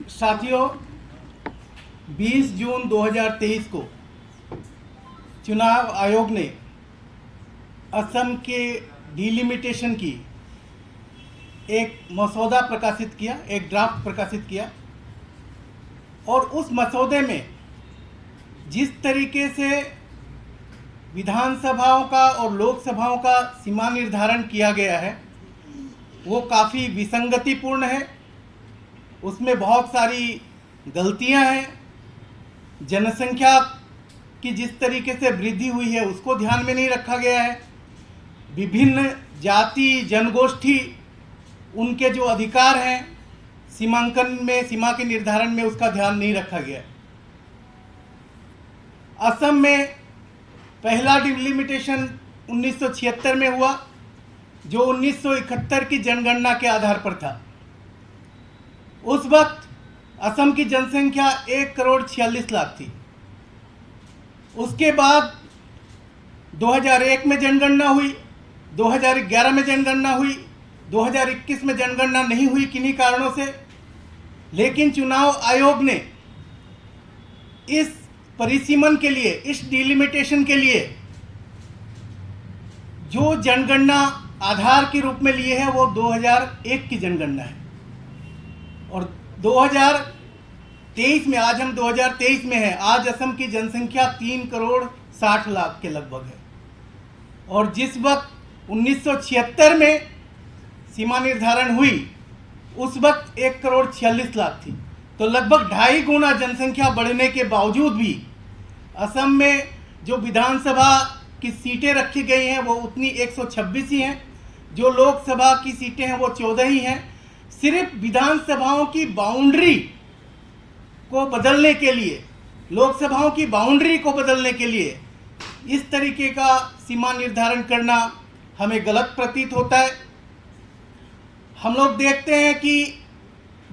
साथियों, 20 जून 2023 को चुनाव आयोग ने असम के डिलिमिटेशन की एक मसौदा प्रकाशित किया, एक ड्राफ्ट प्रकाशित किया। और उस मसौदे में जिस तरीके से विधानसभाओं का और लोकसभाओं का सीमा निर्धारण किया गया है वो काफ़ी विसंगतिपूर्ण है। उसमें बहुत सारी गलतियां हैं। जनसंख्या की जिस तरीके से वृद्धि हुई है उसको ध्यान में नहीं रखा गया है। विभिन्न जाति जनगोष्ठी उनके जो अधिकार हैं सीमांकन में, सीमा के निर्धारण में, उसका ध्यान नहीं रखा गया। असम में पहला डिलिमिटेशन 1976 में हुआ, जो 1971 की जनगणना के आधार पर था। उस वक्त असम की जनसंख्या 1,46,00,000 थी। उसके बाद 2001 में जनगणना हुई, 2011 में जनगणना हुई, 2021 में जनगणना नहीं हुई किन्हीं कारणों से। लेकिन चुनाव आयोग ने इस परिसीमन के लिए, इस डिलिमिटेशन के लिए जो जनगणना आधार के रूप में लिए है वो 2001 की जनगणना है। और 2023 में, आज हम 2023 में हैं, आज असम की जनसंख्या 3,60,00,000 के लगभग है। और जिस वक्त 1976 में सीमा निर्धारण हुई उस वक्त 1,46,00,000 थी। तो लगभग 2.5 गुना जनसंख्या बढ़ने के बावजूद भी असम में जो विधानसभा की सीटें रखी गई हैं वो उतनी 126 ही हैं। जो लोकसभा की सीटें हैं वो 14 ही हैं। सिर्फ विधानसभाओं की बाउंड्री को बदलने के लिए, लोकसभाओं की बाउंड्री को बदलने के लिए इस तरीके का सीमा निर्धारण करना हमें गलत प्रतीत होता है। हम लोग देखते हैं कि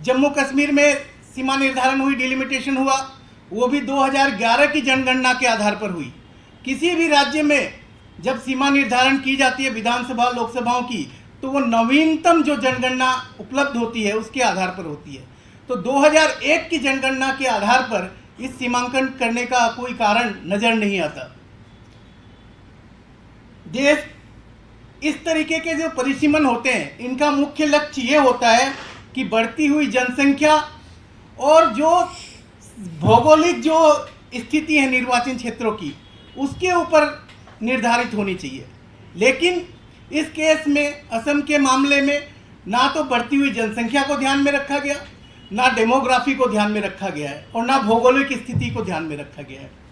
जम्मू कश्मीर में सीमा निर्धारण हुई, डिलिमिटेशन हुआ, वो भी 2011 की जनगणना के आधार पर हुई। किसी भी राज्य में जब सीमा निर्धारण की जाती है विधानसभा लोकसभाओं की, तो वो नवीनतम जो जनगणना उपलब्ध होती है उसके आधार पर होती है। तो 2001 की जनगणना के आधार पर इस सीमांकन करने का कोई कारण नजर नहीं आता। देश इस तरीके के जो परिसीमन होते हैं इनका मुख्य लक्ष्य ये होता है कि बढ़ती हुई जनसंख्या और जो भौगोलिक जो स्थिति है निर्वाचन क्षेत्रों की उसके ऊपर निर्धारित होनी चाहिए। लेकिन इस केस में, असम के मामले में, ना तो बढ़ती हुई जनसंख्या को ध्यान में रखा गया, ना डेमोग्राफी को ध्यान में रखा गया है और ना भौगोलिक स्थिति को ध्यान में रखा गया है।